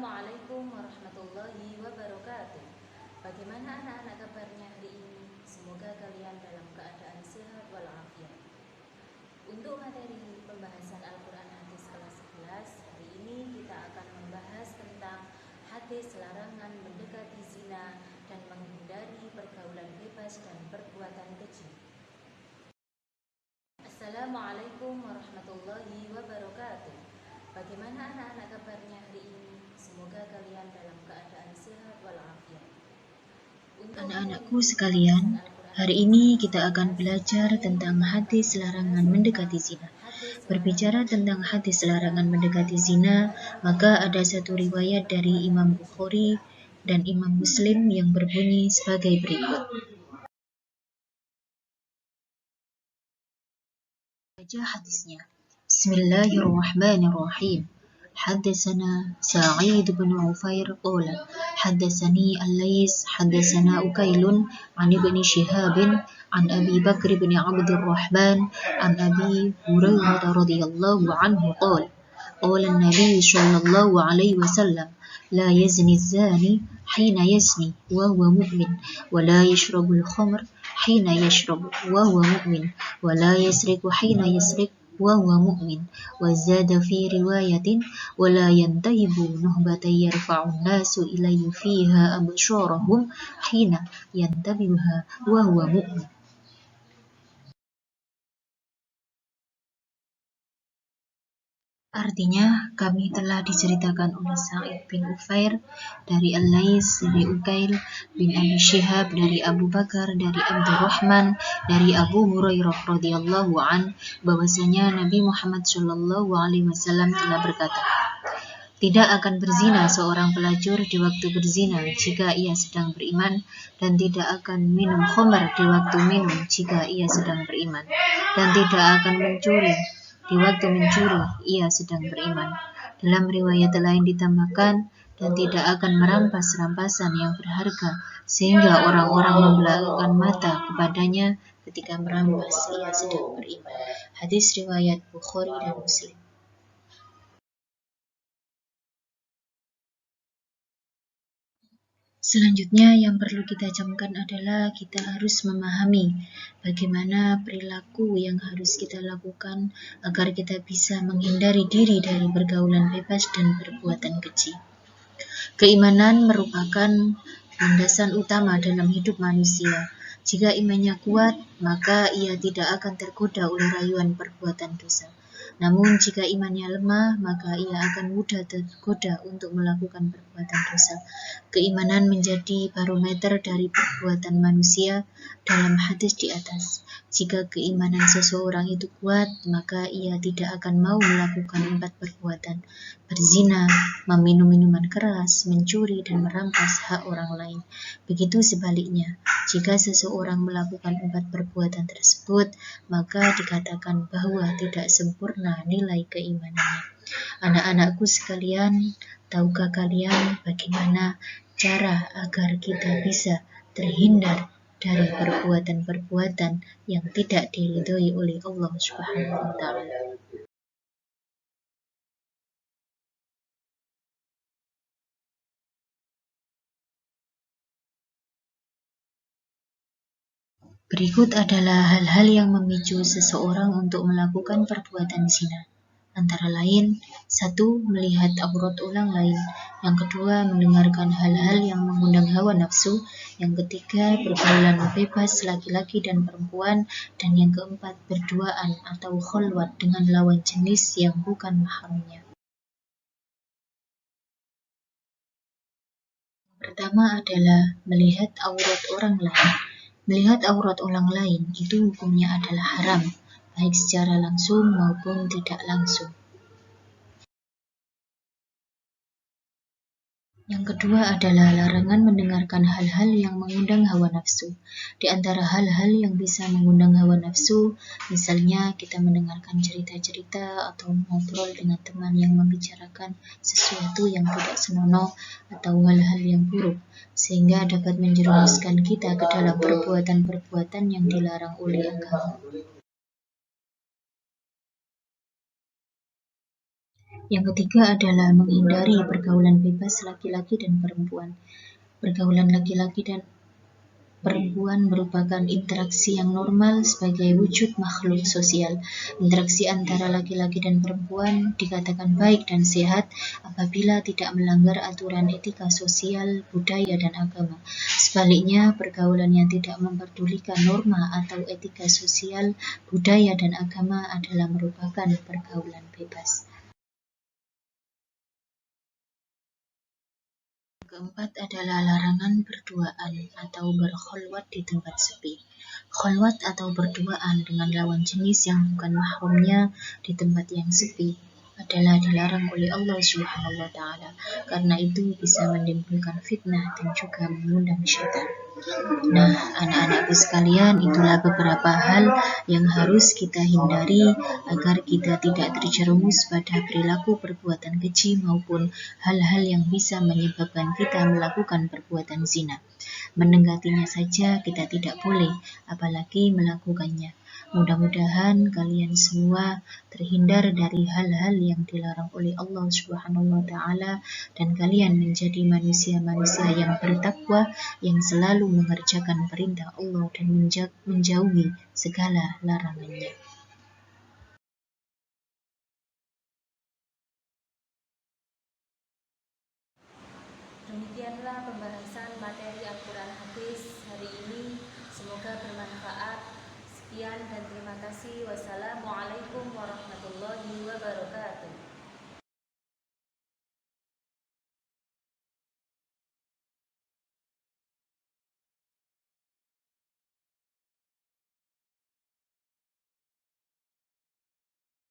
Assalamualaikum warahmatullahi wabarakatuh. Bagaimana anak-anak kabarnya hari ini? Semoga kalian dalam keadaan sehat walafiat. Untuk materi pembahasan Al-Quran hadis kelas 11, hari ini kita akan membahas tentang hadis larangan mendekati zina dan menghindari pergaulan bebas dan perbuatan keji. Assalamualaikum warahmatullahi wabarakatuh. Bagaimana anak-anak kabarnya hari ini? Semoga kalian dalam keadaan sehat walafiat. Anak-anakku sekalian, hari ini kita akan belajar tentang hadis larangan mendekati zina. Berbicara tentang hadis larangan mendekati zina, maka ada satu riwayat dari Imam Bukhari dan Imam Muslim yang berbunyi sebagai berikut. Baca hadisnya. Bismillahirrahmanirrahim. حدثنا سعيد بن عفير قال حدثني الليث حدثنا أكيل عن ابن شهاب عن أبي بكر بن عبد الرحمن عن أبي هريرة رضي الله عنه قال قال النبي صلى الله عليه وسلم لا يزني الزاني حين يزني وهو مؤمن ولا يشرب الخمر حين يشرب وهو مؤمن ولا يسرق حين يسرق وهو مؤمن وزاد في رواية ولا ينتهب نهبة يرفع الناس إليه فيها أبصارهم حين ينتبهها وهو مؤمن. Artinya, kami telah diceritakan oleh Sa'id bin Ufair dari Al-Laits dari Ukail bin Abi Syihab dari Abu Bakar dari Abdurrahman dari Abu Hurairah radhiyallahu an bahwasanya Nabi Muhammad shallallahu alaihi wasallam telah berkata, tidak akan berzina seorang pelacur di waktu berzina jika ia sedang beriman, dan tidak akan minum khamar di waktu minum jika ia sedang beriman, dan tidak akan mencuri di waktu mencuri ia sedang beriman. Dalam riwayat lain ditambahkan, dan tidak akan merampas rampasan yang berharga sehingga orang-orang membelagakkan mata kepadanya ketika merampas ia sedang beriman. Hadis riwayat Bukhari dan Muslim. Selanjutnya yang perlu kita camkan adalah kita harus memahami bagaimana perilaku yang harus kita lakukan agar kita bisa menghindari diri dari pergaulan bebas dan perbuatan keji. Keimanan merupakan landasan utama dalam hidup manusia. Jika imannya kuat, maka ia tidak akan tergoda oleh rayuan perbuatan dosa. Namun jika imannya lemah, maka ia akan mudah tergoda untuk melakukan perbuatan dosa. Keimanan menjadi barometer dari perbuatan manusia dalam hadis di atas. Jika keimanan seseorang itu kuat, maka ia tidak akan mau melakukan 4 perbuatan: berzina, meminum minuman keras, mencuri, dan merampas hak orang lain. Begitu sebaliknya, jika seseorang melakukan 4 perbuatan tersebut, maka dikatakan bahwa tidak sempurna nilai keimanannya. Anak-anakku sekalian, tahukah kalian bagaimana cara agar kita bisa terhindar dari perbuatan-perbuatan yang tidak diridhoi oleh Allah Subhanahu wa taala? Berikut adalah hal-hal yang memicu seseorang untuk melakukan perbuatan zina. Antara lain, 1. Melihat aurat orang lain. Yang kedua, mendengarkan hal-hal yang mengundang hawa nafsu. Yang ketiga, pergaulan bebas laki-laki dan perempuan. Dan yang keempat, berduaan atau khalwat dengan lawan jenis yang bukan mahramnya. Pertama adalah melihat aurat orang lain. Melihat aurat orang lain itu hukumnya adalah haram, baik secara langsung maupun tidak langsung. Yang kedua adalah larangan mendengarkan hal-hal yang mengundang hawa nafsu. Di antara hal-hal yang bisa mengundang hawa nafsu, misalnya kita mendengarkan cerita-cerita atau ngobrol dengan teman yang membicarakan sesuatu yang tidak senonoh atau hal-hal yang buruk, sehingga dapat menjerumuskan kita ke dalam perbuatan-perbuatan yang dilarang oleh agama. Yang ketiga adalah menghindari pergaulan bebas laki-laki dan perempuan. Pergaulan laki-laki dan perempuan merupakan interaksi yang normal sebagai wujud makhluk sosial. Interaksi antara laki-laki dan perempuan dikatakan baik dan sehat apabila tidak melanggar aturan etika sosial, budaya, dan agama. Sebaliknya, pergaulan yang tidak memperdulikan norma atau etika sosial, budaya, dan agama adalah merupakan pergaulan bebas. Keempat adalah larangan berduaan atau berkholwat di tempat sepi. Kholwat atau berduaan dengan lawan jenis yang bukan mahramnya di tempat yang sepi adalah dilarang oleh Allah Subhanahu wa Ta'ala, karena itu bisa menimbulkan fitnah dan juga mengundang syaitan. Nah, anak-anakku sekalian, itulah beberapa hal yang harus kita hindari agar kita tidak terjerumus pada perilaku perbuatan keji maupun hal-hal yang bisa menyebabkan kita melakukan perbuatan zina. Mendekatinya saja kita tidak boleh, apalagi melakukannya. Mudah-mudahan kalian semua terhindar dari hal-hal yang dilarang oleh Allah Subhanahu wa Ta'ala, dan kalian menjadi manusia-manusia yang bertakwa, yang selalu mengerjakan perintah Allah dan menjauhi segala larangannya. Demikianlah pembahasan materi Al-Quran Hadis hari ini. Semoga bermanfaat. Sekian dan terima kasih. Wassalamualaikum warahmatullahi wabarakatuh.